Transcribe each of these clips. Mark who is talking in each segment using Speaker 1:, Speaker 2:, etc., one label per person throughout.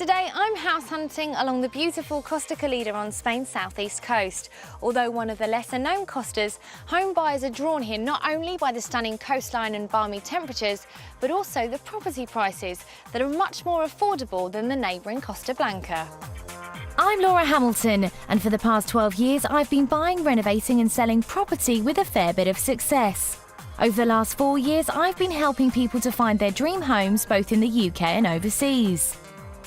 Speaker 1: Today I'm house hunting along the beautiful Costa on Spain's southeast coast. Although one of the lesser known costas, home buyers are drawn here not only by the stunning coastline and balmy temperatures, but also the property prices that are much more affordable than the neighbouring Costa Blanca. I'm Laura Hamilton, and for the past 12 years I've been buying, renovating and selling property with a fair bit of success. Over the last 4 years I've been helping people to find their dream homes both in the UK and overseas.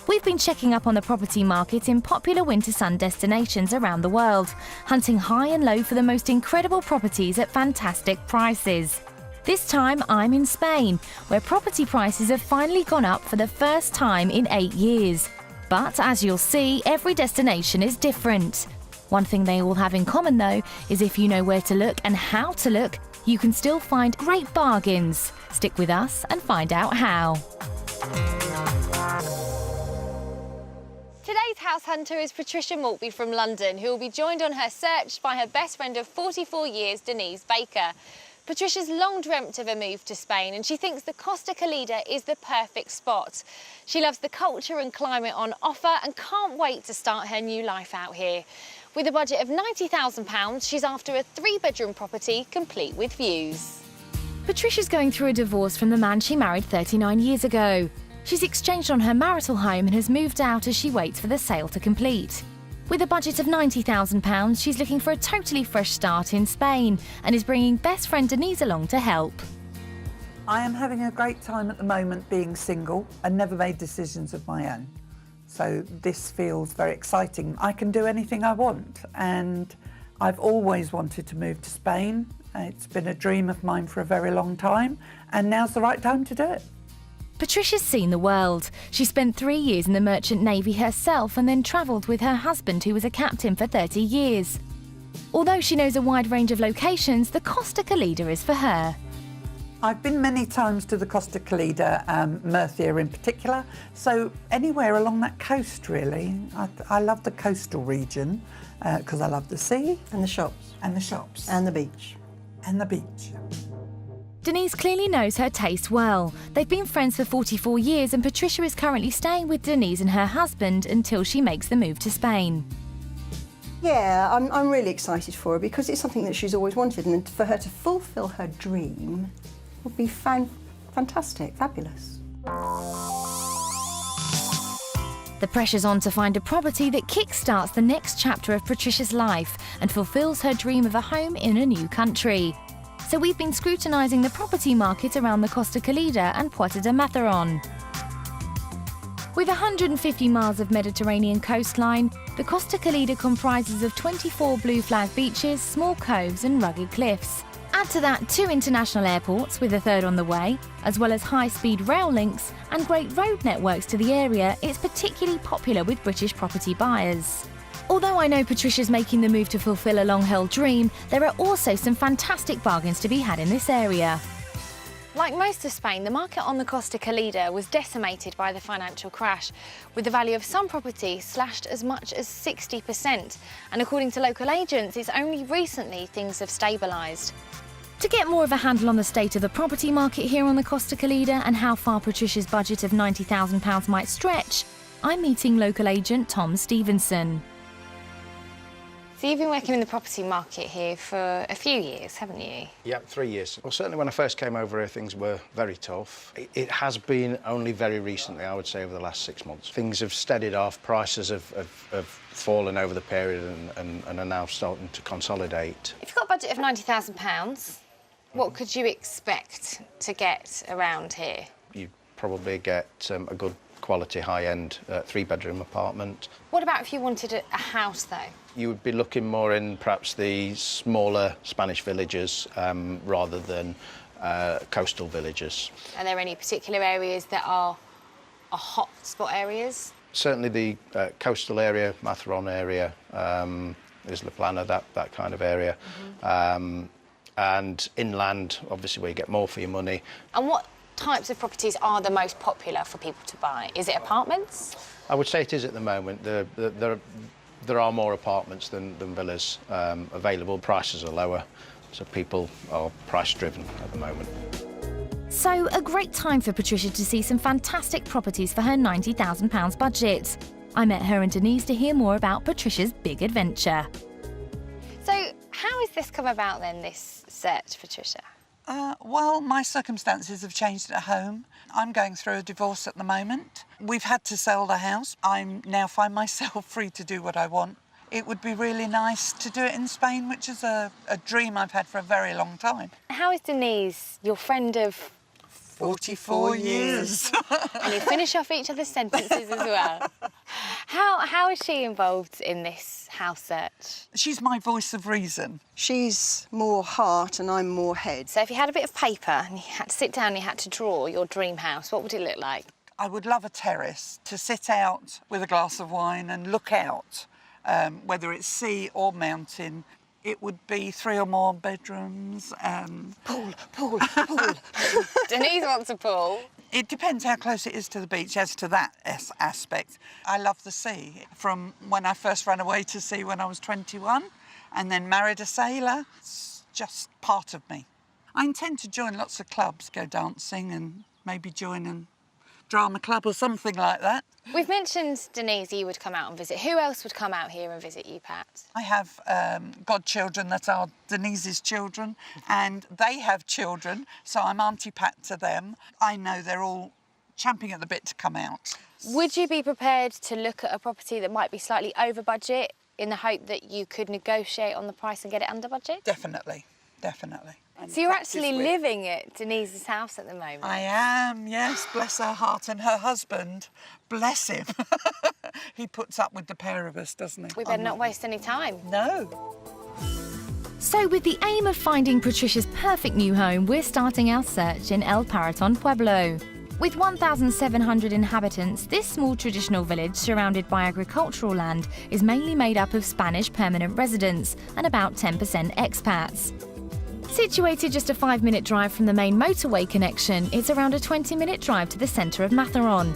Speaker 1: We've been checking up on the property market in popular winter sun destinations around the world, hunting high and low for the most incredible properties at fantastic prices. This time I'm in Spain, where property prices have finally gone up for the first time in 8 years. But as you'll see, every destination is different. One thing they all have in common though is if you know where to look and how to look, you can still find great bargains. Stick with us and find out how. Today's house hunter is Patricia Maltby from London, who will be joined on her search by her best friend of 44 years, Denise Baker. Patricia's long dreamt of a move to Spain and she thinks the Costa is the perfect spot. She loves the culture and climate on offer and can't wait to start her new life out here. With a budget of £90,000, she's after a 3-bedroom property complete with views. Patricia's going through a divorce from the man she married 39 years ago. She's exchanged on her marital home and has moved out as she waits for the sale to complete. With a budget of £90,000, she's looking for a totally fresh start in Spain and is bringing best friend Denise along to help.
Speaker 2: I am having a great time at the moment being single and never made decisions of my own. So this feels very exciting. I can do anything I want and I've always wanted to move to Spain. It's been a dream of mine for a very long time and now's the right time to do it.
Speaker 1: Patricia's seen the world. She spent 3 years in the Merchant Navy herself and then travelled with her husband, who was a captain for 30 years. Although she knows a wide range of locations, the Costa is for her.
Speaker 2: I've been many times to the Costa Murcia in particular, so anywhere along that coast really. I love the coastal region because I love the sea.
Speaker 3: And the shops.
Speaker 2: And the shops.
Speaker 3: And the beach.
Speaker 2: And the beach.
Speaker 1: Denise clearly knows her taste well. They've been friends for 44 years and Patricia is currently staying with Denise and her husband until she makes the move to Spain.
Speaker 3: Yeah, I'm really excited for her because it's something that she's always wanted, and for her to fulfil her dream would be fantastic, fabulous.
Speaker 1: The pressure's on to find a property that kickstarts the next chapter of Patricia's life and fulfills her dream of a home in a new country. So we've been scrutinising the property market around the Costa and Puerto de Mazaron. With 150 miles of Mediterranean coastline, the Costa comprises of 24 blue flag beaches, small coves and rugged cliffs. Add to that 2 international airports, with a third on the way, as well as high-speed rail links and great road networks to the area, it's particularly popular with British property buyers. Although I know Patricia's making the move to fulfil a long-held dream, there are also some fantastic bargains to be had in this area. Like most of Spain, the market on the Costa was decimated by the financial crash, with the value of some property slashed as much as 60%. And according to local agents, it's only recently things have stabilised. To get more of a handle on the state of the property market here on the Costa and how far Patricia's budget of £90,000 might stretch, I'm meeting local agent Tom Stevenson. So you've been working in the property market here for a few years, haven't you?
Speaker 4: Yeah, 3 years. Well, certainly when I first came over here, things were very tough. It has been only very recently, I would say, over the last 6 months. Things have steadied off, prices have fallen over the period and are now starting to consolidate.
Speaker 1: If you've got a budget of £90,000, what could you expect to get around here?
Speaker 4: You'd probably get a good quality, high-end 3-bedroom apartment.
Speaker 1: What about if you wanted a house, though?
Speaker 4: You would be looking more in perhaps the smaller Spanish villages rather than coastal villages. Are
Speaker 1: there any particular areas that are hot spot areas?
Speaker 4: Certainly the coastal area, Mazaron area, Isla Plana, that kind of area. And inland, obviously, where you get more for your money. And what types of properties are the most popular for people to buy? Is it apartments? I would say it is at the moment. There are more apartments than villas available. Prices are lower, so people are price-driven at the moment.
Speaker 1: So, a great time for Patricia to see some fantastic properties for her £90,000 budget. I met her and Denise to hear more about Patricia's big adventure.
Speaker 5: So, how has this come about then, this search, Patricia?
Speaker 2: Well, my circumstances have changed at home. I'm going through a divorce at the moment. We've had to sell the house. I now find myself free to do what I want. It would be really nice to do it in Spain, which is a dream I've had for a very long time.
Speaker 5: How is Denise, your friend of
Speaker 2: 44 years.
Speaker 5: And you finish off each other's sentences as well. How is she involved in this house search?
Speaker 2: She's my voice of reason.
Speaker 3: She's more heart and I'm more head.
Speaker 5: So if you had a bit of paper and you had to sit down and you had to draw your dream house, what would it look like?
Speaker 2: I would love a terrace to sit out with a glass of wine and look out, whether it's sea or mountain. It would be 3 or more bedrooms. Pool.
Speaker 5: Denise wants a pool.
Speaker 2: It depends how close it is to the beach as to that aspect. I love the sea. From when I first ran away to sea when I was 21 and then married a sailor, it's just part of me. I intend to join lots of clubs, go dancing and maybe join a drama club or something like that.
Speaker 5: We've mentioned, Denise, you would come out and visit. Who else would come out here and visit you, Pat?
Speaker 2: I have godchildren that are Denise's children, and they have children, so I'm Auntie Pat to them. I know they're all champing at the bit to come out.
Speaker 5: Would you be prepared to look at a property that might be slightly over budget in the hope that you could negotiate on the price and get it under budget?
Speaker 2: Definitely.
Speaker 5: So you're actually living at Denise's house at the moment?
Speaker 2: I am, yes, bless her heart. And her husband, bless him. He puts up with the pair of us, doesn't he?
Speaker 5: We better not waste any time.
Speaker 2: No.
Speaker 1: So, with the aim of finding Patricia's perfect new home, we're starting our search in El Paraton Pueblo. With 1,700 inhabitants, this small traditional village surrounded by agricultural land is mainly made up of Spanish permanent residents and about 10% expats. Situated just a 5-minute drive from the main motorway connection, it's around a 20-minute drive to the centre of Matheron.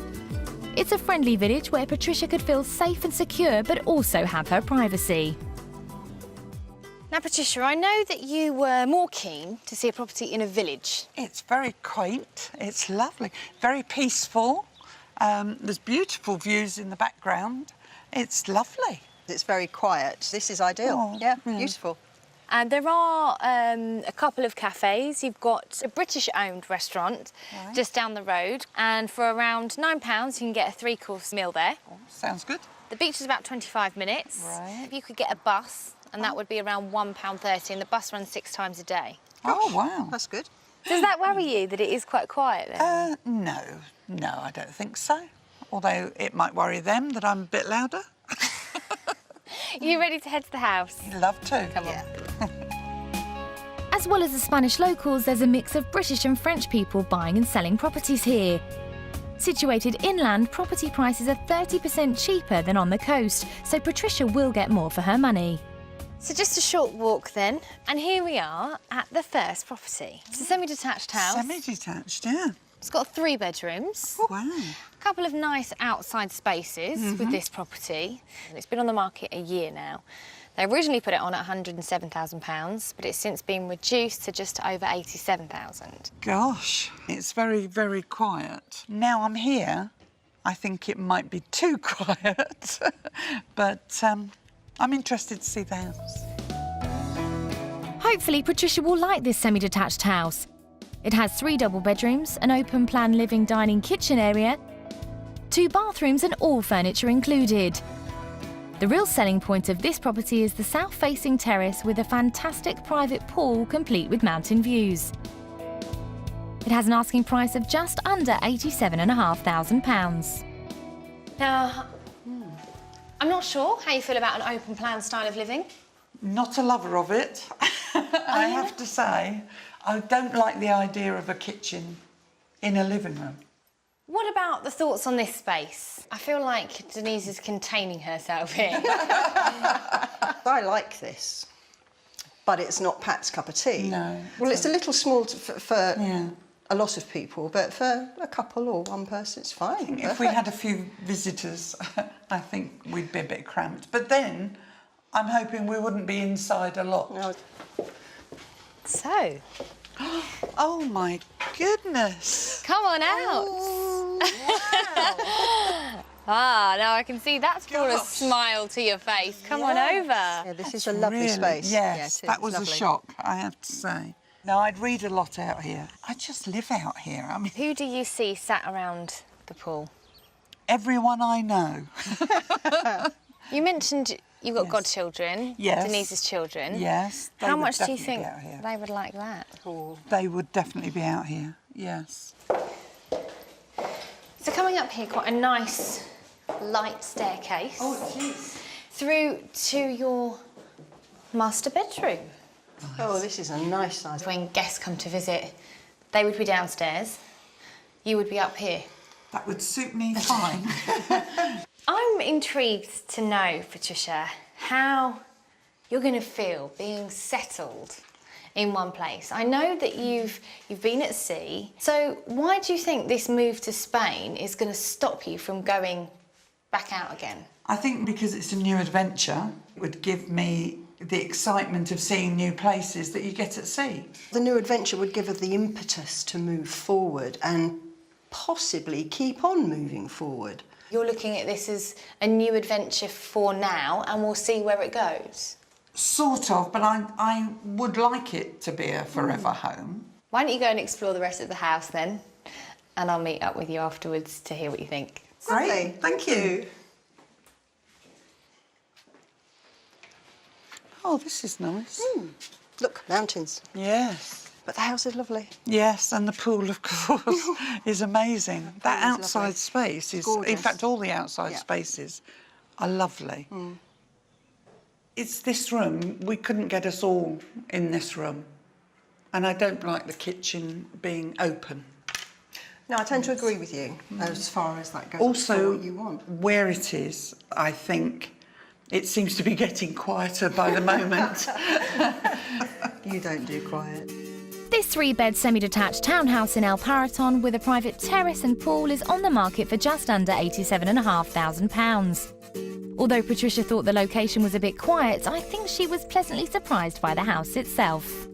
Speaker 1: It's a friendly village where Patricia could feel safe and secure but also have her privacy.
Speaker 5: Now, Patricia, I know that you were more keen to see a property in a village.
Speaker 2: It's very quaint, it's lovely, very peaceful. There's beautiful views in the background. It's lovely.
Speaker 3: It's very quiet. This is ideal.
Speaker 2: Oh,
Speaker 3: yeah,
Speaker 2: yeah.
Speaker 5: And
Speaker 3: beautiful.
Speaker 5: there are a couple of cafes. You've got a British-owned restaurant just down the road, and for around £9 you can get a 3-course meal there.
Speaker 2: Oh, sounds good.
Speaker 5: The beach is about 25 minutes.
Speaker 2: Right.
Speaker 5: You could get a bus, and that would be around £1.30, and the bus runs 6 times a day.
Speaker 2: Oh, wow.
Speaker 3: That's good.
Speaker 5: Does that worry you, that it is quite quiet there?
Speaker 2: No, I don't think so. Although it might worry them that I'm a bit louder.
Speaker 5: Are you ready to head to the house?
Speaker 2: Love to.
Speaker 5: Come on.
Speaker 1: As well as the Spanish locals, there's a mix of British and French people buying and selling properties here. Situated inland, property prices are 30% cheaper than on the coast, so Patricia will get more for her money.
Speaker 5: So just a short walk then, and here we are at the first property. It's a semi-detached house.
Speaker 2: Semi-detached, yeah.
Speaker 5: It's got 3 bedrooms.
Speaker 2: Wow.
Speaker 5: A couple of nice outside spaces with this property. And it's been on the market a year now. They originally put it on at £107,000, but it's since been reduced to just over £87,000.
Speaker 2: Gosh, it's very, very quiet. Now I'm here, I think it might be too quiet, but I'm interested to see the house.
Speaker 1: Hopefully, Patricia will like this semi-detached house. It has 3 double bedrooms, an open-plan living, dining, kitchen area, 2 bathrooms and all furniture included. The real selling point of this property is the south-facing terrace with a fantastic private pool complete with mountain views. It has an asking price of just under £87,500.
Speaker 5: Now, I'm not sure how you feel about an open-plan style of living.
Speaker 2: Not a lover of it, I have to say. I don't like the idea of a kitchen in a living room.
Speaker 5: What about the thoughts on this space? I feel like Denise is containing herself here.
Speaker 3: I like this, but it's not Pat's cup of tea.
Speaker 2: No.
Speaker 3: Well, it's a little small for
Speaker 2: Yeah.
Speaker 3: a lot of people, but for a couple or one person, it's fine.
Speaker 2: If we had a few visitors, I think we'd be a bit cramped. But then, I'm hoping we wouldn't be inside a lot.
Speaker 3: No.
Speaker 5: So,
Speaker 2: Oh my goodness.
Speaker 5: Come on out. Ah, now I can see that's brought a smile to your face. Come on over.
Speaker 3: Yeah, this is a lovely space.
Speaker 2: Yes,
Speaker 3: Yeah, it is.
Speaker 2: that was
Speaker 3: Lovely.
Speaker 2: a shock, I have to say. No, I'd read a lot out here. I just live out here. I mean,
Speaker 5: Who do you see sat around the pool?
Speaker 2: everyone I know.
Speaker 5: You mentioned you've got
Speaker 2: Yes.
Speaker 5: godchildren,
Speaker 2: Yes.
Speaker 5: Denise's children.
Speaker 2: Yes. they
Speaker 5: How
Speaker 2: would
Speaker 5: much do you
Speaker 2: definitely
Speaker 5: think
Speaker 2: be out here.
Speaker 5: they would like that?
Speaker 2: They would definitely be out here, yes.
Speaker 5: So coming up here, quite a nice light staircase through to your master bedroom.
Speaker 3: Oh, this is a nice size.
Speaker 5: When guests come to visit, they would be downstairs, you would be up here.
Speaker 2: That would suit me fine.
Speaker 5: I'm intrigued to know, Patricia, how you're going to feel being settled in one place. I know that you've been at sea, so why do you think this move to Spain is going to stop you from going back out again?
Speaker 2: I think because it's a new adventure, it would give me the excitement of seeing new places that you get at sea.
Speaker 3: The new adventure would give her the impetus to move forward and possibly keep on moving forward.
Speaker 5: You're looking at this as a new adventure for now, and we'll see where it goes.
Speaker 2: Sort of, but I would like it to be a forever home.
Speaker 5: Why don't you go and explore the rest of the house then, and I'll meet up with you afterwards to hear what you think.
Speaker 3: Great,
Speaker 2: Thank you. Oh, this is nice.
Speaker 3: Look, mountains.
Speaker 2: Yes.
Speaker 3: But the house is lovely.
Speaker 2: Yes, and the pool, of course, is amazing. That
Speaker 3: is
Speaker 2: outside
Speaker 3: lovely.
Speaker 2: space is,
Speaker 3: Gorgeous.
Speaker 2: in fact, all the outside
Speaker 3: Yeah.
Speaker 2: spaces are lovely. It's this room, we couldn't get us all in this room. And I don't like the kitchen being open.
Speaker 3: No, I tend to agree with you as far as that goes.
Speaker 2: Also,
Speaker 3: For what you want.
Speaker 2: where it is, I think it seems to be getting quieter by the moment.
Speaker 3: You don't do quiet.
Speaker 1: This 3-bed semi-detached townhouse in El Paraton with a private terrace and pool is on the market for just under £87,500. Although Patricia thought the location was a bit quiet, I think she was pleasantly surprised by the house itself.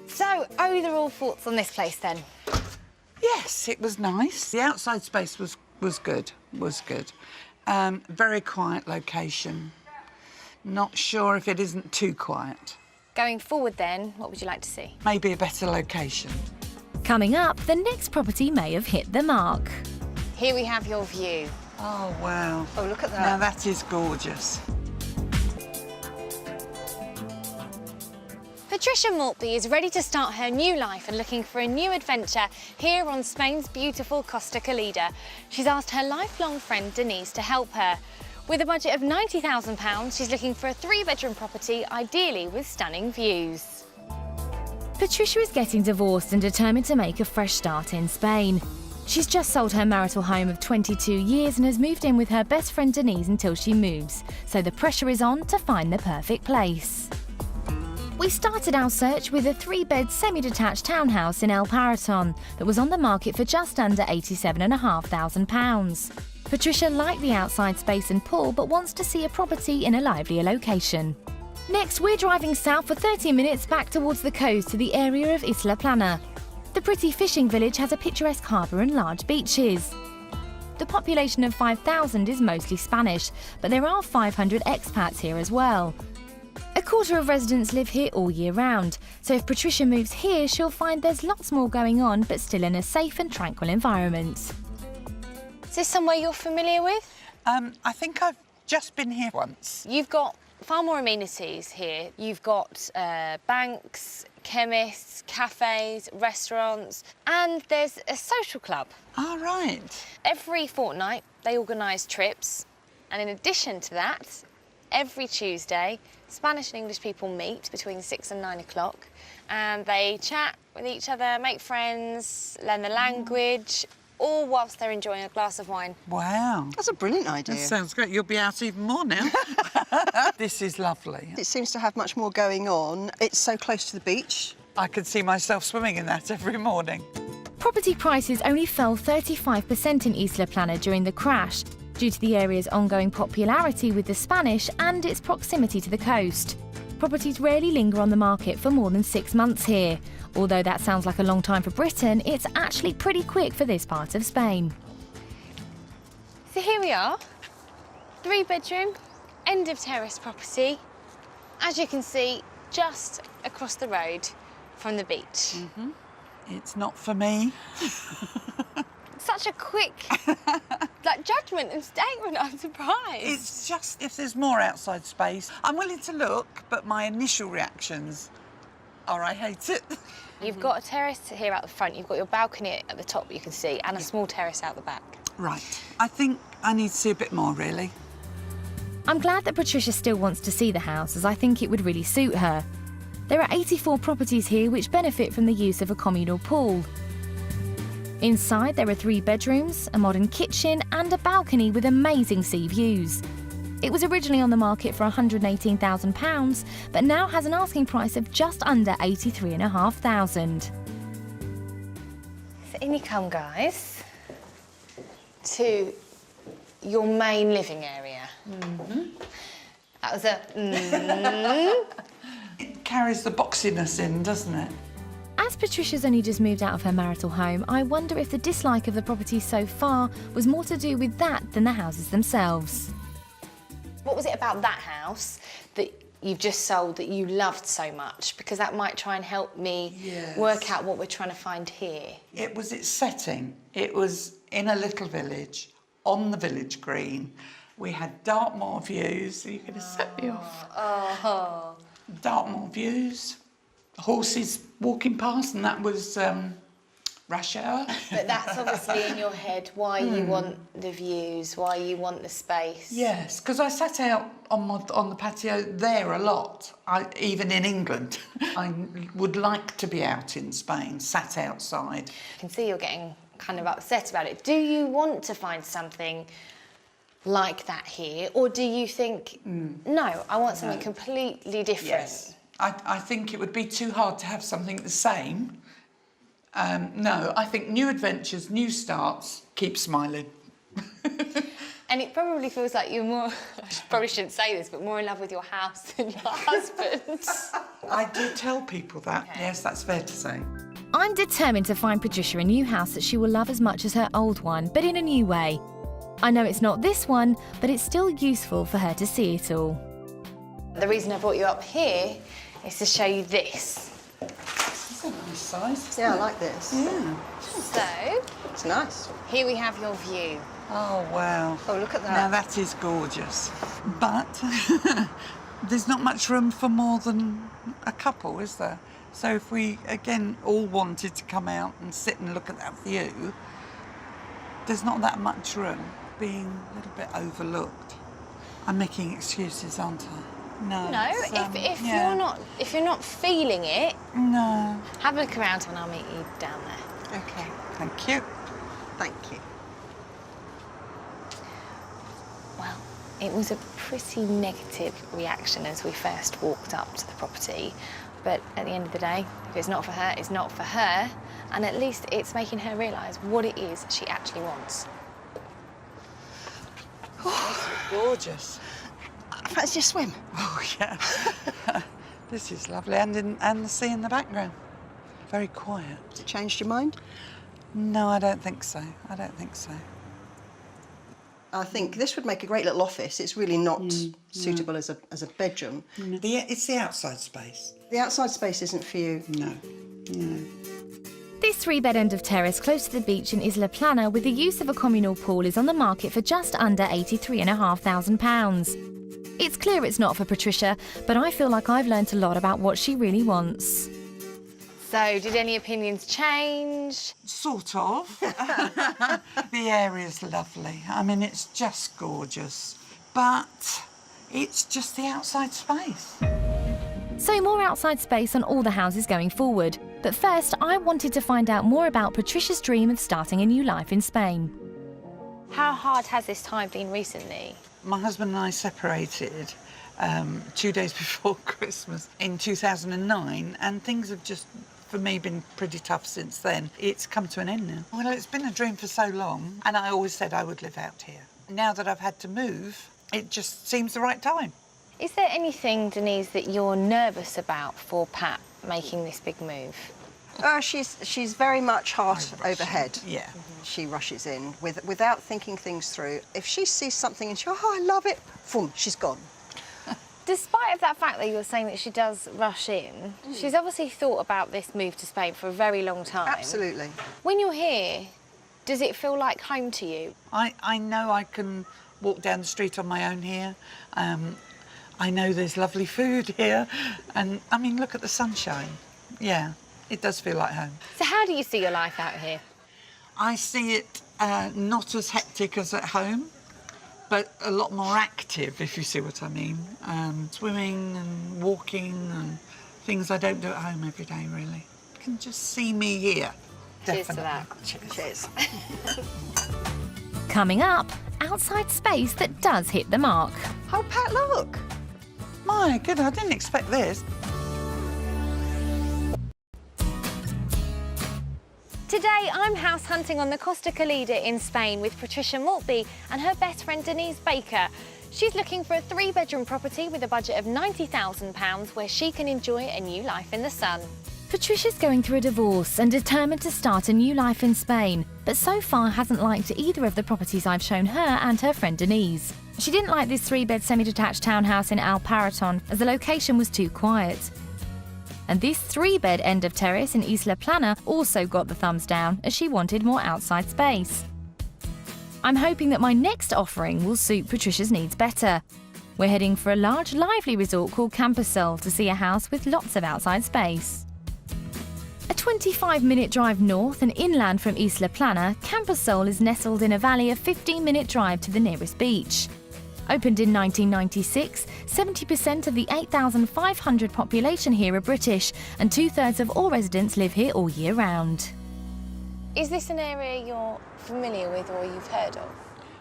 Speaker 5: So, overall thoughts on this place then?
Speaker 2: Yes, it was nice. The outside space was good. Very quiet location. Not sure if it isn't too quiet.
Speaker 5: Going forward then, what would you like to see?
Speaker 2: Maybe a better location.
Speaker 1: Coming up, the next property may have hit the mark.
Speaker 5: Here we have your view.
Speaker 2: Oh, wow.
Speaker 3: Oh, look at that.
Speaker 2: Now that is gorgeous.
Speaker 5: Patricia Maltby is ready to start her new life and looking for a new adventure here on Spain's beautiful Costa Calida. She's asked her lifelong friend Denise to help her. With a budget of £90,000, she's looking for a 3-bedroom property, ideally with stunning views.
Speaker 1: Patricia is getting divorced and determined to make a fresh start in Spain. She's just sold her marital home of 22 years and has moved in with her best friend Denise until she moves, so the pressure is on to find the perfect place. We started our search with a 3-bed semi-detached townhouse in El Paraton that was on the market for just under £87,500. Patricia liked the outside space and pool but wants to see a property in a livelier location. Next, we're driving south for 30 minutes back towards the coast to the area of Isla Plana. The pretty fishing village has a picturesque harbour and large beaches. The population of 5,000 is mostly Spanish, but there are 500 expats here as well. A quarter of residents live here all year round, so if Patricia moves here, she'll find there's lots more going on, but still in a safe and tranquil environment.
Speaker 5: Is this somewhere you're familiar with?
Speaker 2: I think I've just been here once.
Speaker 5: You've got far more amenities here. You've got banks, chemists, cafes, restaurants, and there's a social club.
Speaker 2: All right.
Speaker 5: Every fortnight, they organise trips, and in addition to that, every Tuesday, Spanish and English people meet between 6 and 9 o'clock, and they chat with each other, make friends, learn the language, all whilst they're enjoying a glass of wine.
Speaker 2: Wow.
Speaker 3: That's a brilliant idea.
Speaker 2: That sounds great. You'll be out even more now. This is lovely.
Speaker 3: It seems to have much more going on. It's so close to the beach.
Speaker 2: I could see myself swimming in that every morning.
Speaker 1: Property prices only fell 35% in Isla Plana during the crash, due to the area's ongoing popularity with the Spanish and its proximity to the coast. properties rarely linger on the market for more than 6 months here. Although that sounds like a long time for Britain, it's actually pretty quick for this part of Spain.
Speaker 5: So here we are, 3-bedroom, end of terrace property. As you can see, just across the road from the beach.
Speaker 2: It's not for me.
Speaker 5: Such a quick judgment and statement, I'm surprised.
Speaker 2: It's just if there's more outside space, I'm willing to look, but my initial reactions are I hate it.
Speaker 5: You've got a terrace here out the front, you've got your balcony at the top you can see, and a small terrace out the back.
Speaker 2: Right. I think I need to see a bit more, really.
Speaker 1: I'm glad that Patricia still wants to see the house, as I think it would really suit her. There are 84 properties here which benefit from the use of a communal pool. Inside there are 3 bedrooms, a modern kitchen and a balcony with amazing sea views. It was originally on the market for £118,000, but now has an asking price of just under £83,500.
Speaker 5: So in you come, guys, to your main living area. That was a
Speaker 2: It carries the boxiness in, doesn't it?
Speaker 1: As Patricia's only just moved out of her marital home, I wonder if the dislike of the property so far was more to do with that than the houses themselves.
Speaker 5: What was it about that house that you've just sold that you loved so much? Because that might try and help me work out what we're trying to find here.
Speaker 2: It was its setting. It was in a little village, on the village green. We had Dartmoor views. Are you going to set me off?
Speaker 5: Oh.
Speaker 2: Dartmoor views, horses walking past, and that was rush hour.
Speaker 5: But that's obviously in your head why you want the views, why you want the space.
Speaker 2: Yes, because I sat out on the patio there a lot, even in England. I would like to be out in Spain, sat outside.
Speaker 5: I can see you're getting kind of upset about it. Do you want to find something like that here, or do you think, no, I want something completely different?
Speaker 2: Yes, I think it would be too hard to have something the same. No, I think new adventures, new starts, keep smiling.
Speaker 5: And it probably feels like you're more, I probably shouldn't say this, but more in love with your house than your husband.
Speaker 2: I do tell people that. Okay. Yes, that's fair to say.
Speaker 1: I'm determined to find Patricia a new house that she will love as much as her old one, but in a new way. I know it's not this one, but it's still useful for her to see it all.
Speaker 5: The reason I brought you up here is to show you this.
Speaker 2: It's a nice size.
Speaker 3: Yeah, I like this.
Speaker 2: Yeah.
Speaker 5: So,
Speaker 3: It's nice.
Speaker 5: here we have your view.
Speaker 2: Oh, wow.
Speaker 3: Oh, look at that.
Speaker 2: Now, that is gorgeous. But there's not much room for more than a couple, is there? So if we, again, all wanted to come out and sit and look at that view, there's not that much room. Being a little bit overlooked. I'm making excuses, aren't I? No.
Speaker 5: No, if you're not feeling it,
Speaker 2: no.
Speaker 5: have a look around and I'll meet you down there.
Speaker 3: Okay.
Speaker 2: Thank you.
Speaker 3: Thank you.
Speaker 5: Well, it was a pretty negative reaction as we first walked up to the property, but at the end of the day, if it's not for her, it's not for her, and at least it's making her realise what it is she actually wants.
Speaker 2: Gorgeous.
Speaker 3: Fancy a swim?
Speaker 2: Oh, yeah. This is lovely. And the sea in the background. Very quiet.
Speaker 3: Has it changed your mind?
Speaker 2: No, I don't think so. I don't think so.
Speaker 3: I think this would make a great little office. It's really not suitable as a bedroom.
Speaker 2: No. It's the outside space.
Speaker 3: The outside space isn't for you.
Speaker 2: No. No.
Speaker 1: This 3-bed end of terrace close to the beach in Isla Plana with the use of a communal pool is on the market for just under £83,500. It's clear it's not for Patricia, but I feel like I've learnt a lot about what she really wants.
Speaker 5: So, did any opinions change?
Speaker 2: Sort of. The area's lovely. I mean, it's just gorgeous. But it's just the outside space.
Speaker 1: So more outside space on all the houses going forward. But first, I wanted to find out more about Patricia's dream of starting a new life in Spain.
Speaker 5: How hard has this time been recently?
Speaker 2: My husband and I separated 2 days before Christmas in 2009, and things have just, for me, been pretty tough since then. It's come to an end now. Well, it's been a dream for so long, and I always said I would live out here. Now that I've had to move, it just seems the right time.
Speaker 5: Is there anything, Denise, that you're nervous about for Pat making this big move?
Speaker 3: She's very much heart over head.
Speaker 2: Yeah.
Speaker 3: She rushes in without thinking things through. If she sees something and she, oh, I love it, boom, she's gone.
Speaker 5: Despite of that fact that you're saying that she does rush in, she's obviously thought about this move to Spain for a very long time.
Speaker 3: Absolutely.
Speaker 5: When you're here, does it feel like home to you?
Speaker 2: I know I can walk down the street on my own here. I know there's lovely food here. And, I mean, look at the sunshine. Yeah, it does feel like home.
Speaker 5: So how do you see your life out here?
Speaker 2: I see it not as hectic as at home, but a lot more active, if you see what I mean. Swimming and walking and things I don't do at home every day, really. You can just see me here.
Speaker 5: Cheers to
Speaker 2: Definitely.
Speaker 5: that.
Speaker 3: Cheers.
Speaker 1: Coming up, outside space that does hit the mark.
Speaker 3: Oh, Pat, look.
Speaker 2: My goodness, I didn't expect this.
Speaker 5: Today, I'm house hunting on the Costa del Sol in Spain with Patricia Maltby and her best friend Denise Baker. She's looking for a 3-bedroom property with a budget of £90,000 where she can enjoy a new life in the sun.
Speaker 1: Patricia's going through a divorce and determined to start a new life in Spain, but so far hasn't liked either of the properties I've shown her and her friend Denise. She didn't like this 3-bed semi-detached townhouse in Al Paraton as the location was too quiet. And this 3-bed end of terrace in Isla Plana also got the thumbs down as she wanted more outside space. I'm hoping that my next offering will suit Patricia's needs better. We're heading for a large, lively resort called Costa del Sol to see a house with lots of outside space. A 25-minute drive north and inland from Isla Plana, Costa del Sol is nestled in a valley of 15-minute drive to the nearest beach. Opened in 1996, 70% of the 8,500 population here are British, and 2/3 of all residents live here all year round.
Speaker 5: Is this an area you're familiar with or you've heard of?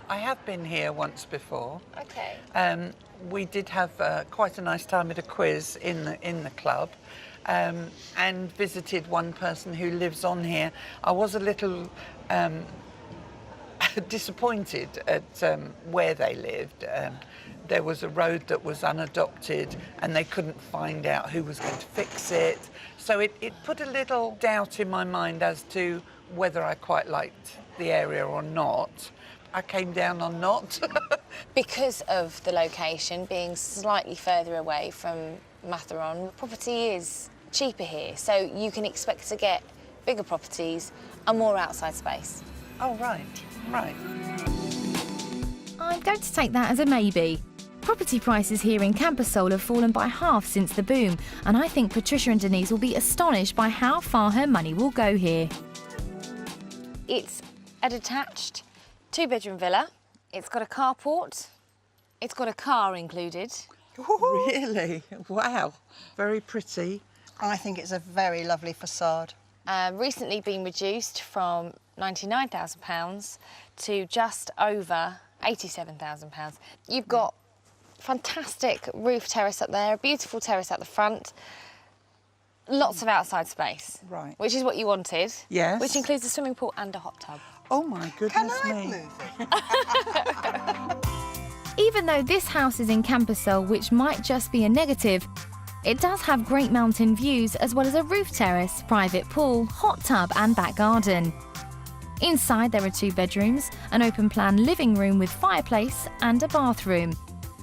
Speaker 2: I have been here once before.
Speaker 5: Okay.
Speaker 2: We did have quite a nice time at a quiz in the club, and visited one person who lives on here. I was a little disappointed at where they lived. There was a road that was unadopted and they couldn't find out who was going to fix it. So it put a little doubt in my mind as to whether I quite liked the area or not. I came down on not.
Speaker 5: Because of the location being slightly further away from Matheron, property is cheaper here, so you can expect to get bigger properties and more outside space.
Speaker 2: Oh, right.
Speaker 1: I'm going to take that as a maybe. Property prices here in Costa del Sol have fallen by half since the boom, and I think Patricia and Denise will be astonished by how far her money will go here.
Speaker 5: It's a detached 2-bedroom villa. It's got a carport. It's got a car included.
Speaker 2: Really? Wow. Very pretty.
Speaker 3: I think it's a very lovely facade.
Speaker 5: Recently been reduced from £99,000 to just over £87,000. You've got fantastic roof terrace up there, a beautiful terrace at the front, lots of outside space.
Speaker 2: Right.
Speaker 5: Which is what you wanted.
Speaker 2: Yes.
Speaker 5: Which includes a swimming pool and a hot tub.
Speaker 2: Oh my goodness
Speaker 3: Can
Speaker 2: me.
Speaker 3: I move it?
Speaker 1: Even though this house is in Costa del Sol, which might just be a negative, it does have great mountain views as well as a roof terrace, private pool, hot tub and back garden. Inside there are 2 bedrooms, an open-plan living room with fireplace and a bathroom.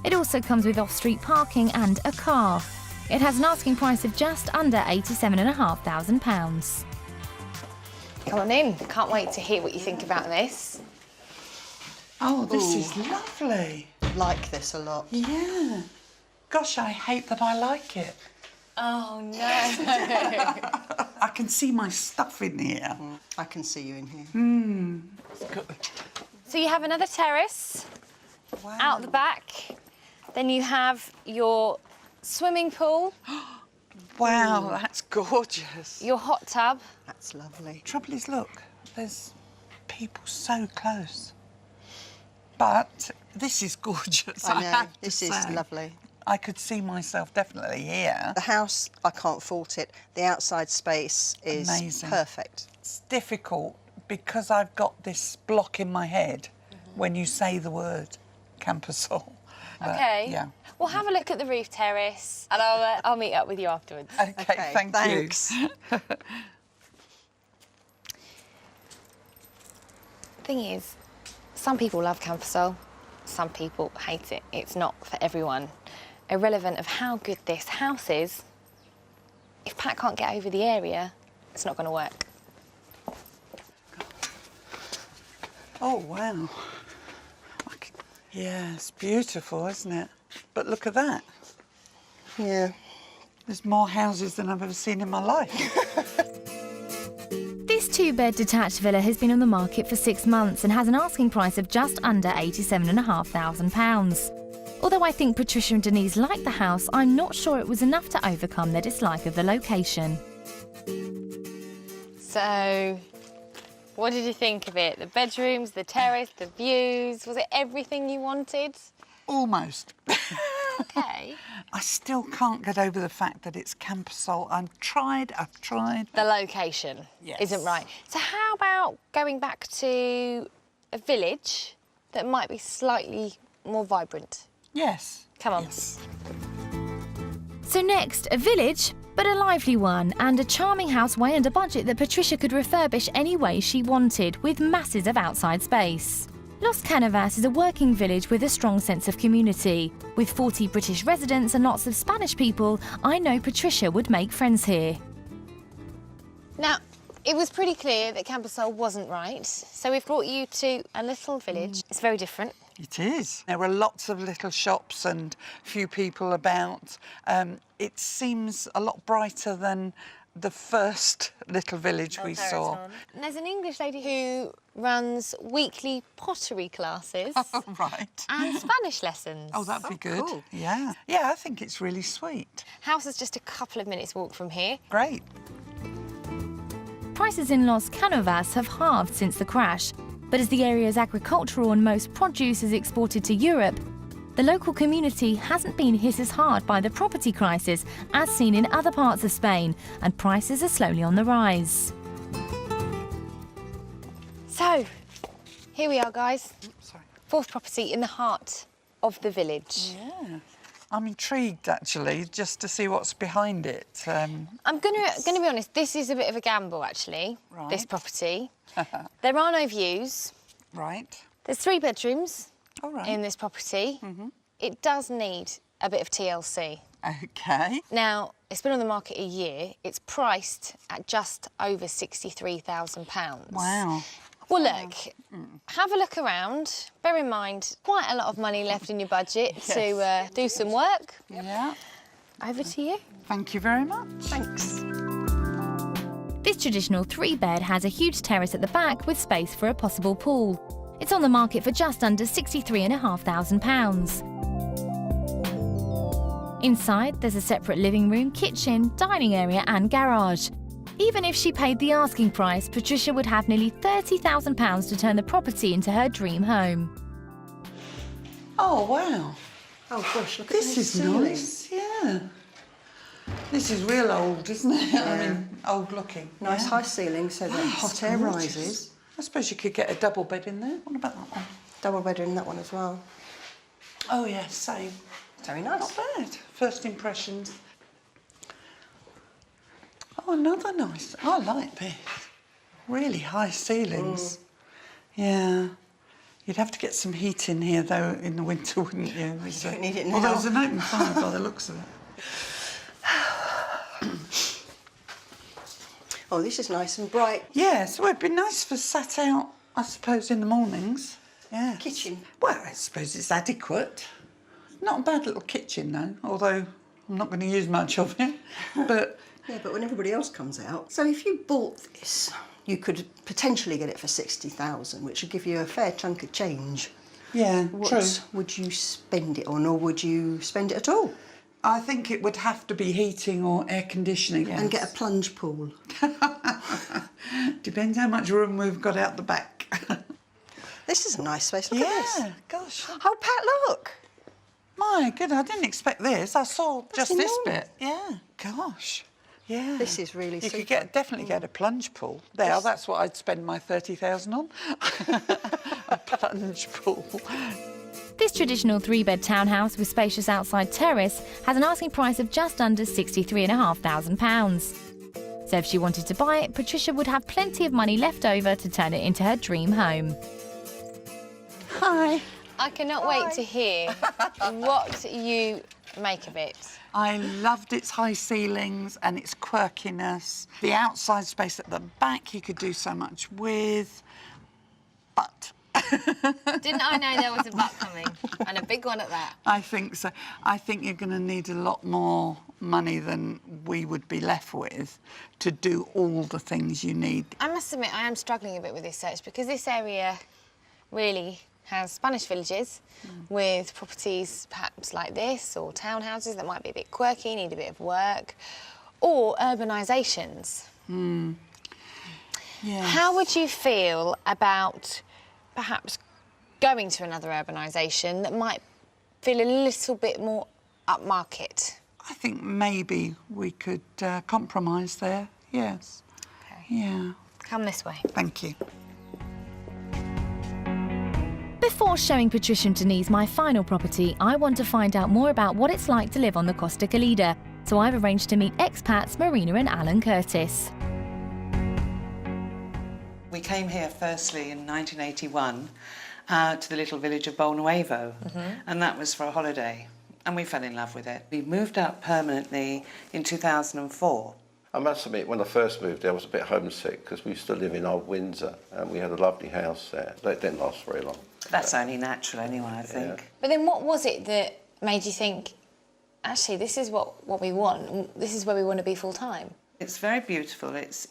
Speaker 1: It also comes with off-street parking and a car. It has an asking price of just under £87,500.
Speaker 5: Come on in. Can't wait to hear what you think about this.
Speaker 2: Oh, this is lovely.
Speaker 3: Like this a lot.
Speaker 2: Yeah. Gosh, I hate that I like it.
Speaker 5: Oh, no.
Speaker 2: I can see my stuff in here.
Speaker 3: I can see you in here.
Speaker 2: It's good.
Speaker 5: So you have another terrace
Speaker 2: Wow.
Speaker 5: out the back. Then you have your swimming pool,
Speaker 2: Wow, that's gorgeous.
Speaker 5: your hot tub.
Speaker 3: That's lovely.
Speaker 2: Trouble is, look, there's people so close. But this is gorgeous, I
Speaker 3: I know,
Speaker 2: have to
Speaker 3: this is
Speaker 2: say.
Speaker 3: lovely.
Speaker 2: I could see myself definitely here.
Speaker 3: The house, I can't fault it. The outside space is
Speaker 2: Amazing.
Speaker 3: perfect.
Speaker 2: It's difficult because I've got this block in my head when you say the word Costa del Sol. But,
Speaker 5: Okay.
Speaker 2: Yeah.
Speaker 5: Well, have a look at the roof terrace, and I'll meet up with you afterwards.
Speaker 2: Okay, thank
Speaker 3: thanks.
Speaker 2: you.
Speaker 5: Thing is, some people love Campersol, some people hate it. It's not for everyone. Irrelevant of how good this house is, if Pat can't get over the area, it's not going to work.
Speaker 2: Oh, wow. Yeah, it's beautiful, isn't it? But look at that.
Speaker 3: Yeah.
Speaker 2: There's more houses than I've ever seen in my life.
Speaker 1: This two-bed detached villa has been on the market for 6 months and has an asking price of just under £87,500. Although I think Patricia and Denise like the house, I'm not sure it was enough to overcome their dislike of the location.
Speaker 5: So, what did you think of it? The bedrooms, the terrace, the views? Was it everything you wanted?
Speaker 2: Almost.
Speaker 5: Okay.
Speaker 2: I still can't get over the fact that it's Campersol. I've tried.
Speaker 5: The location isn't right. So how about going back to a village that might be slightly more vibrant?
Speaker 2: Yes.
Speaker 5: Come on.
Speaker 2: Yes.
Speaker 1: So next, a village, but a lively one, and a charming house way under budget that Patricia could refurbish any way she wanted, with masses of outside space. Los Canovas is a working village with a strong sense of community. With 40 British residents and lots of Spanish people, I know Patricia would make friends here.
Speaker 5: Now, it was pretty clear that Campersol wasn't right, so we've brought you to a little village. It's very different.
Speaker 2: It is. There were lots of little shops and few people about. It seems a lot brighter than the first little village we saw.
Speaker 5: And there's an English lady who runs weekly pottery classes
Speaker 2: Right.
Speaker 5: and Spanish lessons.
Speaker 2: Oh, that'd be good.
Speaker 3: cool.
Speaker 2: Yeah. Yeah, I think it's really sweet.
Speaker 5: House is just a couple of minutes walk from here.
Speaker 2: Great.
Speaker 1: Prices in Los Canovas have halved since the crash, but as the area's agricultural and most produce is exported to Europe, the local community hasn't been hit as hard by the property crisis as seen in other parts of Spain, and prices are slowly on the rise.
Speaker 5: So, here we are, guys.
Speaker 2: Sorry.
Speaker 5: Fourth property in the heart of the village.
Speaker 2: Yeah. I'm intrigued, actually, just to see what's behind it.
Speaker 5: I'm gonna be honest, this is a bit of a gamble, actually, this
Speaker 2: Right.
Speaker 5: property. There are no views.
Speaker 2: Right.
Speaker 5: There's 3 bedrooms
Speaker 2: All right.
Speaker 5: in this property. It does need a bit of TLC.
Speaker 2: Okay.
Speaker 5: Now, it's been on the market a year. It's priced at just over £63,000.
Speaker 2: Wow.
Speaker 5: Well, look, have a look around. Bear in mind, quite a lot of money left in your budget to do some work.
Speaker 2: Yeah.
Speaker 5: Over to you.
Speaker 2: Thank you very much.
Speaker 3: Thanks.
Speaker 1: This traditional 3-bed has a huge terrace at the back with space for a possible pool. It's on the market for just under £63,500. Inside, there's a separate living room, kitchen, dining area and garage. Even if she paid the asking price, Patricia would have nearly £30,000 to turn the property into her dream home.
Speaker 2: Oh, wow.
Speaker 3: Oh gosh, look at
Speaker 2: This is nice. Yeah. This is real old, isn't it? I mean, old looking.
Speaker 3: Nice
Speaker 2: Yeah.
Speaker 3: high ceiling so that hot air
Speaker 2: Gorgeous.
Speaker 3: rises.
Speaker 2: I suppose you could get a double bed in there. What about that one?
Speaker 3: Double bedroom, that one as well.
Speaker 2: Oh, yeah, same.
Speaker 3: Very nice.
Speaker 2: Not bad. First impressions. Oh, another nice. I like this. Really high ceilings. Yeah. You'd have to get some heat in here, though, in the winter, wouldn't you?
Speaker 3: You don't need it
Speaker 2: Well,
Speaker 3: now.
Speaker 2: there's an open fire by the looks of it.
Speaker 3: Oh, this is nice and bright.
Speaker 2: Yeah, so it'd be nice for sat out, I suppose, in the mornings. Yeah.
Speaker 3: Kitchen.
Speaker 2: Well, I suppose it's adequate. Not a bad little kitchen, though, although I'm not going to use much of it. But
Speaker 3: Yeah, but when everybody else comes out. So if you bought this, you could potentially get it for 60,000, which would give you a fair chunk of change.
Speaker 2: yeah,
Speaker 3: What
Speaker 2: true.
Speaker 3: would you spend it on, or would you spend it at all?
Speaker 2: I think it would have to be heating or air conditioning.
Speaker 3: And get a plunge pool.
Speaker 2: Depends how much room we've got out the back.
Speaker 3: This is a nice space. Look at this.
Speaker 2: Yeah, gosh.
Speaker 3: Oh, Pat, look.
Speaker 2: My good, I didn't expect this. I saw
Speaker 3: That's
Speaker 2: just this
Speaker 3: enormous.
Speaker 2: bit. Yeah, gosh. Yeah.
Speaker 3: This is really
Speaker 2: You
Speaker 3: super.
Speaker 2: could definitely get a plunge pool. There, that's what I'd spend my 30,000 on. A plunge pool.
Speaker 1: This traditional 3-bed townhouse with spacious outside terrace has an asking price of just under £63,500. So if she wanted to buy it, Patricia would have plenty of money left over to turn it into her dream home.
Speaker 2: Hi.
Speaker 5: I cannot wait to hear what you make of it.
Speaker 2: I loved its high ceilings and its quirkiness. The outside space at the back you could do so much with, but...
Speaker 5: Didn't I know there was a butt coming? And a big one at that.
Speaker 2: I think so. I think you're going to need a lot more money than we would be left with to do all the things you need.
Speaker 5: I must admit, I am struggling a bit with this search because this area really has Spanish villages with properties perhaps like this, or townhouses that might be a bit quirky, need a bit of work, or urbanisations.
Speaker 2: Yes.
Speaker 5: How would you feel about perhaps going to another urbanisation that might feel a little bit more upmarket?
Speaker 2: I think maybe we could compromise there, yes.
Speaker 5: Okay.
Speaker 2: Yeah.
Speaker 5: Come this way.
Speaker 2: Thank you.
Speaker 1: Before showing Patricia and Denise my final property, I want to find out more about what it's like to live on the Costa Calida. So I've arranged to meet expats Marina and Alan Curtis.
Speaker 6: We came here firstly in 1981 to the little village of Bolnuevo, and that was for a holiday, and we fell in love with it. We moved out permanently in 2004.
Speaker 7: I must admit, when I first moved there, I was a bit homesick because we used to live in Old Windsor and we had a lovely house there. It didn't last very long.
Speaker 6: That's only natural anyway, I think.
Speaker 7: Yeah.
Speaker 5: But then what was it that made you think, actually, this is what we want, this is where we want to be full-time?
Speaker 6: It's very beautiful. It's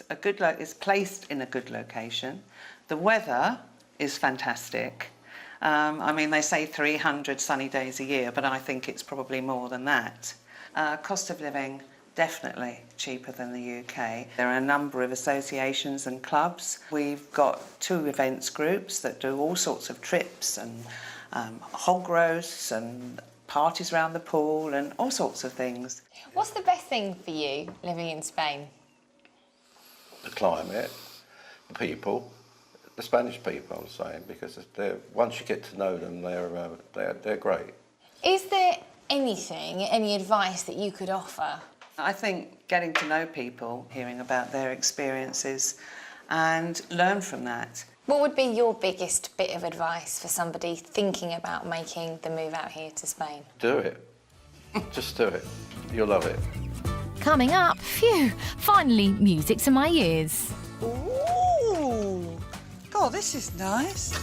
Speaker 6: a good it's placed in a good location. The weather is fantastic. I mean, they say 300 sunny days a year, but I think it's probably more than that. Cost of living, definitely cheaper than the UK. There are a number of associations and clubs. We've got 2 events groups that do all sorts of trips and hog roasts and parties around the pool and all sorts of things.
Speaker 5: What's the best thing for you living in Spain?
Speaker 7: The climate, the people, the Spanish people, I'm saying, because once you get to know them, they're great.
Speaker 5: Is there any advice that you could offer?
Speaker 6: I think getting to know people, hearing about their experiences and learn from that.
Speaker 5: What would be your biggest bit of advice for somebody thinking about making the move out here to Spain?
Speaker 7: Do it. Just do it. You'll love it.
Speaker 1: Coming up, phew, finally music to my ears.
Speaker 2: Ooh. God, this is nice.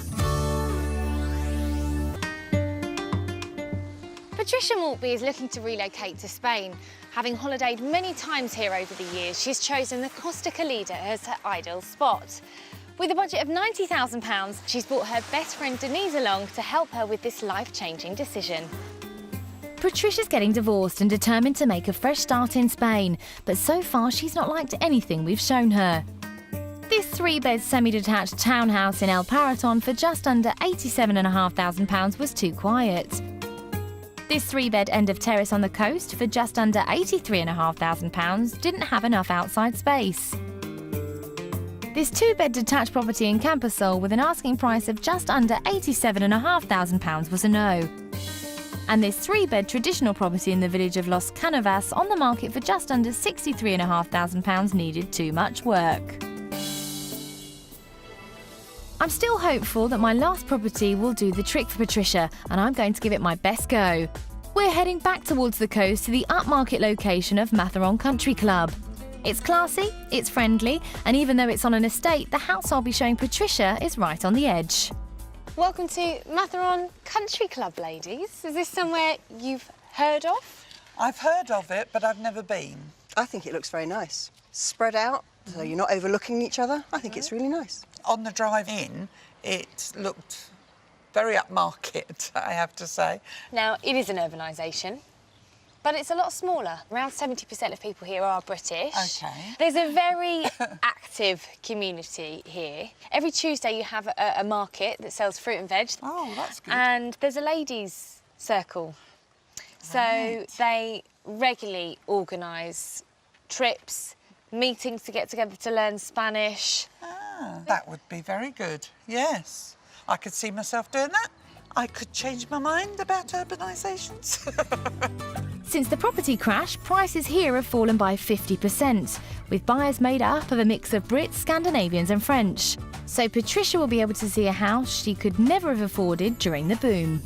Speaker 5: Patricia Maltby is looking to relocate to Spain. Having holidayed many times here over the years, she's chosen the Costa Calida as her ideal spot. With a budget of £90,000, she's brought her best friend Denise along to help her with this life-changing decision.
Speaker 1: Patricia's getting divorced and determined to make a fresh start in Spain, but so far she's not liked anything we've shown her. This 3-bed semi-detached townhouse in El Paraton for just under £87,500 was too quiet. This 3-bed end of terrace on the coast for just under £83,500 didn't have enough outside space. This 2-bed detached property in Camposol with an asking price of just under £87,500 was a no. And this 3-bed traditional property in the village of Los Canovas on the market for just under £63,500 needed too much work. I'm still hopeful that my last property will do the trick for Patricia, and I'm going to give it my best go. We're heading back towards the coast to the upmarket location of Matheron Country Club. It's classy, it's friendly, and even though it's on an estate, the house I'll be showing Patricia is right on the edge.
Speaker 5: Welcome to Matheron Country Club, ladies. Is this somewhere you've heard of?
Speaker 2: I've heard of it, but I've never been.
Speaker 3: I think it looks very nice. Spread out, so you're not overlooking each other. I think it's really nice.
Speaker 2: On the drive in, it looked very upmarket, I have to say.
Speaker 5: Now, it is an urbanisation, but it's a lot smaller. Around 70% of people here are British.
Speaker 2: OK.
Speaker 5: There's a very active community here. Every Tuesday you have a market that sells fruit and veg.
Speaker 2: Oh, that's good.
Speaker 5: And there's a ladies' circle.
Speaker 2: Right.
Speaker 5: So they regularly organise trips, meetings to get together to learn Spanish.
Speaker 2: Ah, that would be very good, yes. I could see myself doing that. I could change my mind about urbanisations.
Speaker 1: Since the property crash, prices here have fallen by 50%, with buyers made up of a mix of Brits, Scandinavians and French. So Patricia will be able to see a house she could never have afforded during the boom.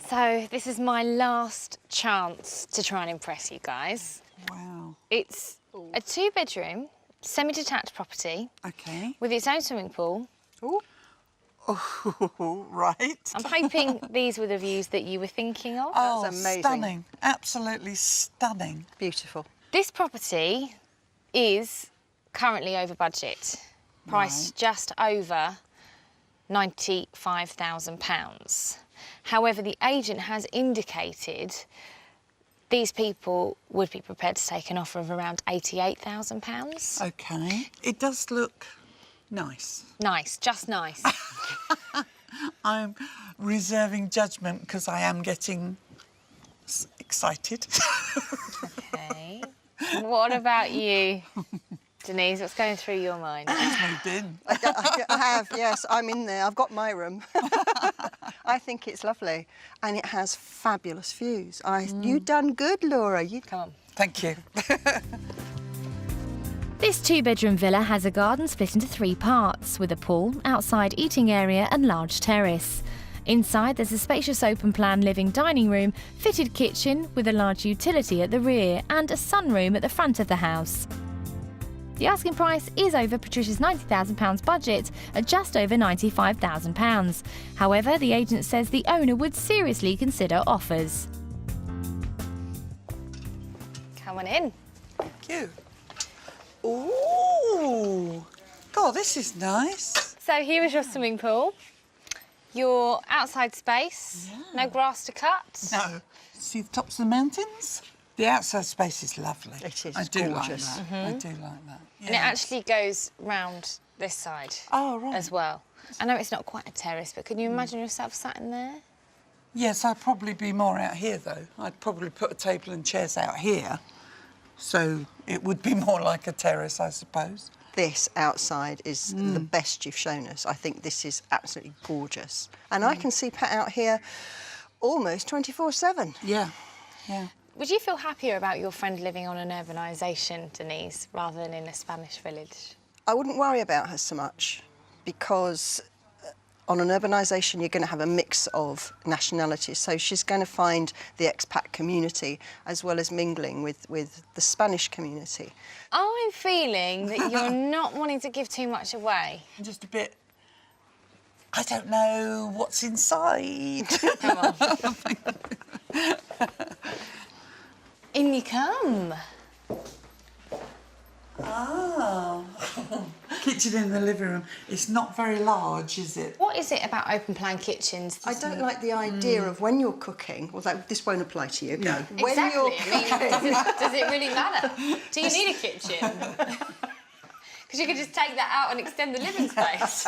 Speaker 5: So this is my last chance to try and impress you guys.
Speaker 2: Wow.
Speaker 5: It's a 2-bedroom, semi-detached property
Speaker 2: Okay.
Speaker 5: with its own swimming pool.
Speaker 2: Oh, right.
Speaker 5: I'm hoping these were the views that you were thinking of.
Speaker 2: Oh,
Speaker 3: That's amazing.
Speaker 2: stunning. Absolutely stunning.
Speaker 3: Beautiful.
Speaker 5: This property is currently over budget, priced just over £95,000. However, the agent has indicated these people would be prepared to take an offer of around £88,000.
Speaker 2: Okay. It does look nice.
Speaker 5: Nice, just nice.
Speaker 2: I'm reserving judgment because I am getting excited.
Speaker 5: Okay. What about you, Denise? What's going through your mind?
Speaker 2: Moved in.
Speaker 3: I have, yes, I'm in there. I've got my room. I think it's lovely. And it has fabulous views. You done good, Laura. You
Speaker 5: Come on.
Speaker 2: Thank you.
Speaker 1: This 2-bedroom villa has a garden split into 3 parts, with a pool, outside eating area and large terrace. Inside there's a spacious open-plan living dining room, fitted kitchen with a large utility at the rear and a sunroom at the front of the house. The asking price is over Patricia's £90,000 budget at just over £95,000. However, the agent says the owner would seriously consider offers.
Speaker 5: Come on in.
Speaker 2: Thank you. Ooh. God, this is nice.
Speaker 5: So here is your swimming pool, your outside space, no grass to cut.
Speaker 2: No. See the tops of the mountains? The outside space is lovely.
Speaker 3: It is,
Speaker 2: I
Speaker 3: it's
Speaker 2: do
Speaker 3: gorgeous.
Speaker 2: like that. I do like that.
Speaker 5: And it
Speaker 2: Yes.
Speaker 5: actually goes round this side
Speaker 2: Oh, right.
Speaker 5: as well. I know it's not quite a terrace, but can you imagine yourself sat in there?
Speaker 2: Yes, I'd probably be more out here, though. I'd probably put a table and chairs out here. So it would be more like a terrace, I suppose.
Speaker 3: This outside is the best you've shown us. I think this is absolutely gorgeous. And I can see Pat out here almost 24/7.
Speaker 2: Yeah, yeah.
Speaker 5: Would you feel happier about your friend living on an urbanisation, Denise, rather than in a Spanish village?
Speaker 3: I wouldn't worry about her so much because on an urbanisation you're going to have a mix of nationalities. So she's going to find the expat community as well as mingling with the Spanish community.
Speaker 5: I'm feeling that you're not wanting to give too much away.
Speaker 2: Just a bit... I don't know what's inside.
Speaker 5: Come on. In you come.
Speaker 2: Ah. Kitchen in the living room. It's not very large, is it?
Speaker 5: What is it about open-plan kitchens?
Speaker 3: I don't like the idea of when you're cooking, although this won't apply to you.
Speaker 2: No.
Speaker 3: When
Speaker 5: Exactly.
Speaker 3: you're
Speaker 5: I mean,
Speaker 3: cooking,
Speaker 5: does it really matter? Do you need a kitchen? Because you could just take that out and extend the living space.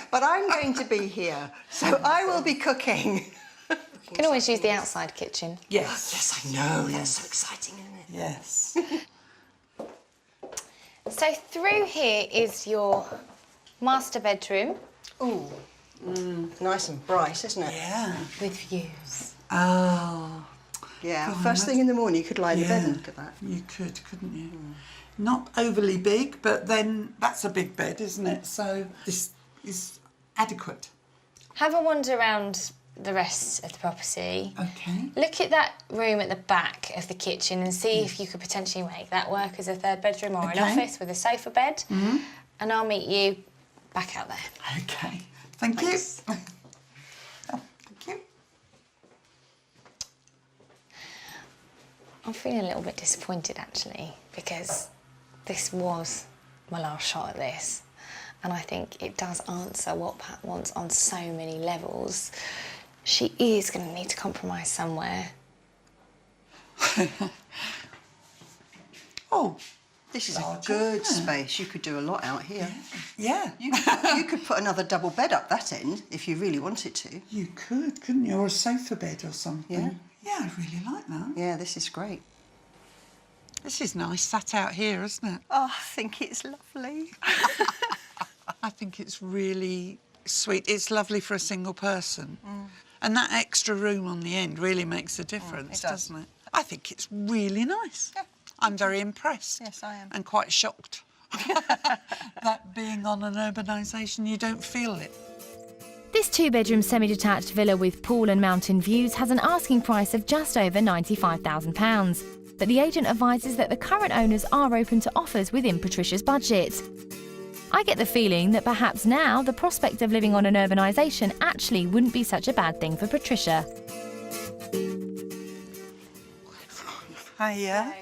Speaker 3: but I'm going to be here, so I will be cooking.
Speaker 5: You can always use the outside kitchen.
Speaker 2: Yes.
Speaker 3: Yes, I know. That's so exciting, isn't it?
Speaker 2: Yes.
Speaker 5: So through here is your master bedroom
Speaker 3: Ooh, nice and bright, isn't it?
Speaker 2: Yeah.
Speaker 5: with views.
Speaker 2: Oh.
Speaker 3: Yeah.
Speaker 2: God,
Speaker 3: First thing in the morning, you could lie in the bed and look at that.
Speaker 2: You could, couldn't you? Not overly big, but then that's a big bed, isn't it? So this is adequate.
Speaker 5: Have a wander around the rest of the property.
Speaker 2: Okay.
Speaker 5: Look at that room at the back of the kitchen and see if you could potentially make that work as a 3rd bedroom or an
Speaker 2: Okay.
Speaker 5: office with a sofa bed. And I'll meet you back out there.
Speaker 2: Okay. Thank
Speaker 3: Thanks.
Speaker 2: you. Oh, thank you.
Speaker 5: I'm feeling a little bit disappointed actually because this was my last shot at this. And I think it does answer what Pat wants on so many levels. She is going to need to compromise somewhere.
Speaker 2: Oh,
Speaker 3: This is a
Speaker 2: Larger,
Speaker 3: good
Speaker 2: yeah.
Speaker 3: space. You could do a lot out here.
Speaker 2: yeah.
Speaker 3: You could put another double bed up that end if you really wanted to.
Speaker 2: You could, couldn't you? Or a sofa bed or something.
Speaker 3: Yeah.
Speaker 2: Yeah, I really like that.
Speaker 3: Yeah, this is great.
Speaker 2: This is nice, sat out here, isn't it?
Speaker 3: Oh, I think it's lovely.
Speaker 2: I think it's really sweet. It's lovely for a single person. And that extra room on the end really makes a difference,
Speaker 3: does.
Speaker 2: doesn't it? I think it's really nice.
Speaker 3: Yeah.
Speaker 2: I'm very impressed.
Speaker 3: Yes, I am.
Speaker 2: And quite shocked that being on an urbanisation, you don't feel it.
Speaker 1: This two-bedroom semi-detached villa with pool and mountain views has an asking price of just over £95,000. But the agent advises that the current owners are open to offers within Patricia's budget. I get the feeling that perhaps now the prospect of living on an urbanisation actually wouldn't be such a bad thing for Patricia.
Speaker 2: Hiya.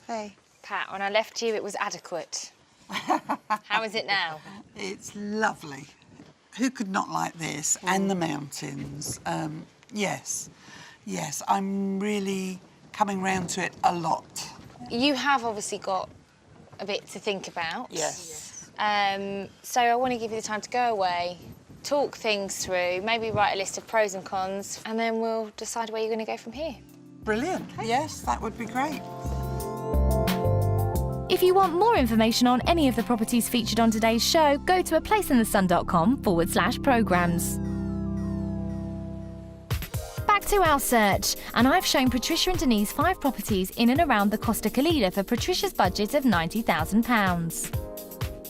Speaker 3: Hey.
Speaker 5: Pat, when I left you, it was adequate. How is it now?
Speaker 2: It's lovely. Who could not like this? And the mountains. Yes. Yes, I'm really coming round to it a lot.
Speaker 5: You have obviously got a bit to think about.
Speaker 2: Yes.
Speaker 5: So I want to give you the time to go away, talk things through, maybe write a list of pros and cons, and then we'll decide where you're going to go from here.
Speaker 2: Brilliant. Yes, that would be great.
Speaker 1: If you want more information on any of the properties featured on today's show, go to aplaceinthesun.com/programmes. Back to our search, and I've shown Patricia and Denise 5 properties in and around the Costa Calida for Patricia's budget of £90,000.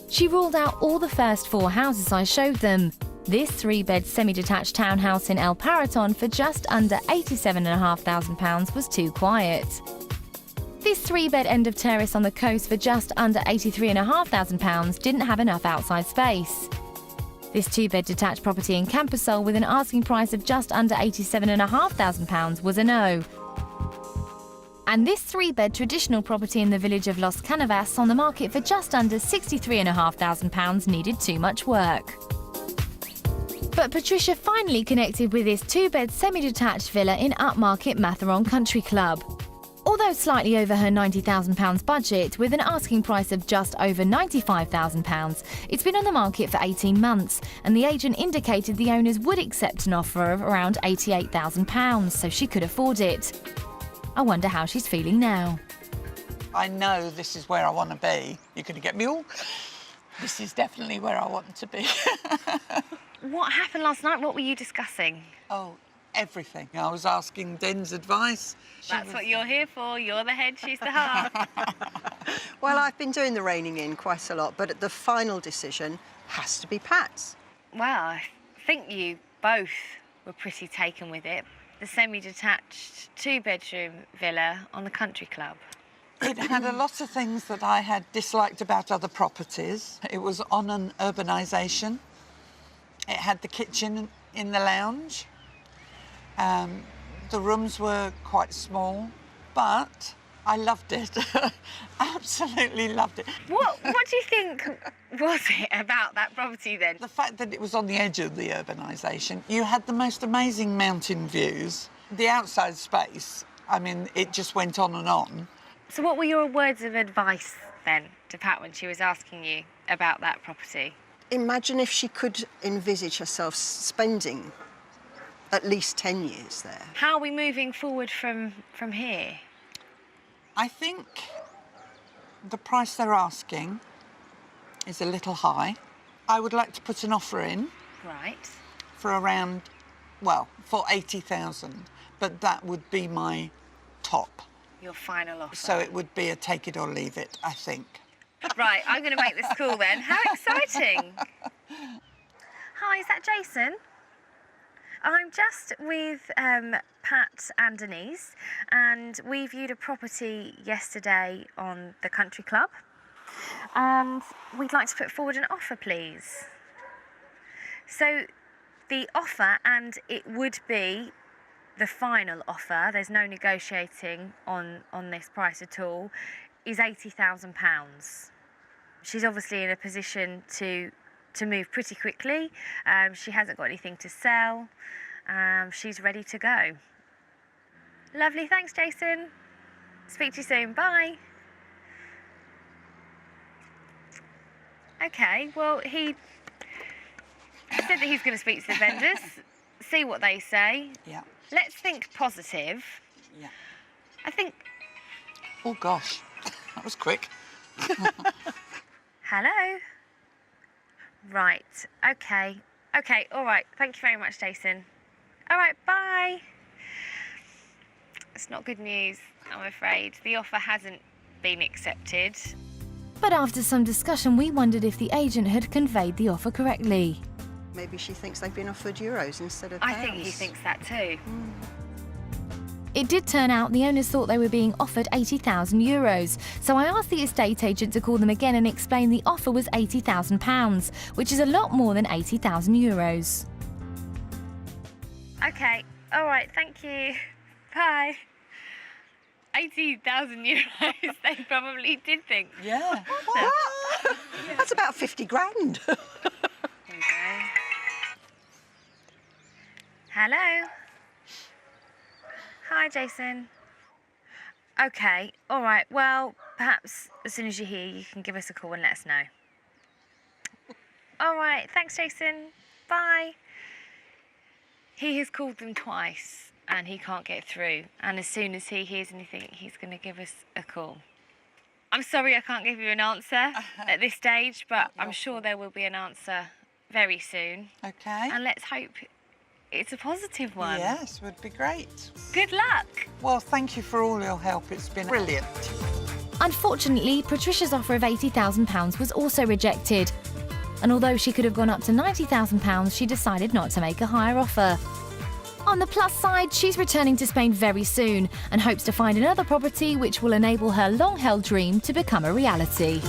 Speaker 1: She ruled out all the first 4 houses I showed them. This 3-bed semi-detached townhouse in El Paraton for just under £87,500 was too quiet. This 3-bed end of terrace on the coast for just under £83,500 didn't have enough outside space. This 2-bed detached property in Camposol with an asking price of just under £87,500 was a no. And this 3-bed traditional property in the village of Los Canovas on the market for just under £63,500 needed too much work. But Patricia finally connected with this 2-bed semi-detached villa in upmarket Matheron Country Club. Although slightly over her £90,000 budget, with an asking price of just over £95,000, it's been on the market for 18 months, and the agent indicated the owners would accept an offer of around £88,000, so she could afford it. I wonder how she's feeling now.
Speaker 2: I know this is where I want to be. You're going to get me all. This is definitely where I want to be.
Speaker 5: What happened last night? What were you discussing?
Speaker 2: Oh, everything. I was asking Den's advice.
Speaker 5: That's what you're here for. You're the head, she's the heart.
Speaker 3: Well, I've been doing the reining in quite a lot, but the final decision has to be Pat's.
Speaker 5: Well, I think you both were pretty taken with it. The semi-detached 2-bedroom villa on the country club.
Speaker 2: It had a lot of things that I had disliked about other properties. It was on an urbanisation. It had the kitchen in the lounge. The rooms were quite small, but I loved it. Absolutely loved it.
Speaker 5: What do you think was it about that property then?
Speaker 2: The fact that it was on the edge of the urbanisation, you had the most amazing mountain views. The outside space, I mean, it just went on and on.
Speaker 5: So what were your words of advice then to Pat when she was asking you about that property?
Speaker 3: Imagine if she could envisage herself spending at least 10 years there.
Speaker 5: How are we moving forward from here?
Speaker 2: I think the price they're asking is a little high. I would like to put an offer in.
Speaker 5: Right.
Speaker 2: For around, well, for 80,000, but that would be my top.
Speaker 5: Your final offer.
Speaker 2: So it would be a take it or leave it, I think.
Speaker 5: Right, I'm going to make this call then. How exciting. Hi, is that Jason? I'm just with Pat and Denise, and we viewed a property yesterday on the country club, and we'd like to put forward an offer, please. So the offer, and it would be the final offer, there's no negotiating on this price at all, is £80,000. She's obviously in a position to move pretty quickly. She hasn't got anything to sell. She's ready to go. Lovely, thanks, Jason. Speak to you soon, bye. Okay, well, he said that he's going to speak to the vendors, see what they say.
Speaker 2: Yeah.
Speaker 5: Let's think positive.
Speaker 2: Yeah.
Speaker 5: I think...
Speaker 2: Oh, gosh, that was quick.
Speaker 5: Hello? Right, OK. Okay, all right. Thank you very much, Jason. All right, bye. It's not good news, I'm afraid. The offer hasn't been accepted.
Speaker 1: But after some discussion, we wondered if the agent had conveyed the offer correctly.
Speaker 3: Maybe she thinks they've been offered euros instead of pounds.
Speaker 5: I think he thinks that too.
Speaker 1: It did turn out the owners thought they were being offered €80,000, so I asked the estate agent to call them again and explain the offer was £80,000, which is a lot more than €80,000.
Speaker 5: Okay, all right, thank you. Bye. €80,000, they probably did think.
Speaker 3: Yeah. That's about 50 grand.
Speaker 5: There you go. Hello. Hi, Jason. Okay, all right. Well, perhaps as soon as you're here, you can give us a call and let us know. All right, thanks, Jason. Bye. He has called them twice and he can't get through. And as soon as he hears anything, he's going to give us a call. I'm sorry I can't give you an answer at this stage, but I'm sure there will be an answer very soon.
Speaker 6: Okay.
Speaker 5: And let's hope it's a positive one.
Speaker 6: Yes, would be great.
Speaker 5: Good luck.
Speaker 6: Well, thank you for all your help. It's been brilliant.
Speaker 1: Unfortunately, Patricia's offer of £80,000 was also rejected. And although she could have gone up to £90,000, she decided not to make a higher offer. On the plus side, she's returning to Spain very soon and hopes to find another property which will enable her long-held dream to become a reality.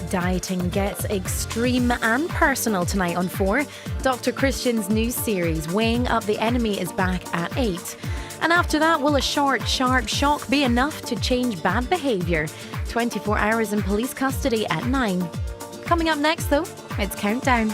Speaker 8: Dieting gets extreme and personal tonight on 4. Dr. Christian's new series, Weighing Up the Enemy, is back at 8. And after that, will a short, sharp shock be enough to change bad behaviour? 24 hours in police custody at 9. Coming up next, though, it's Countdown.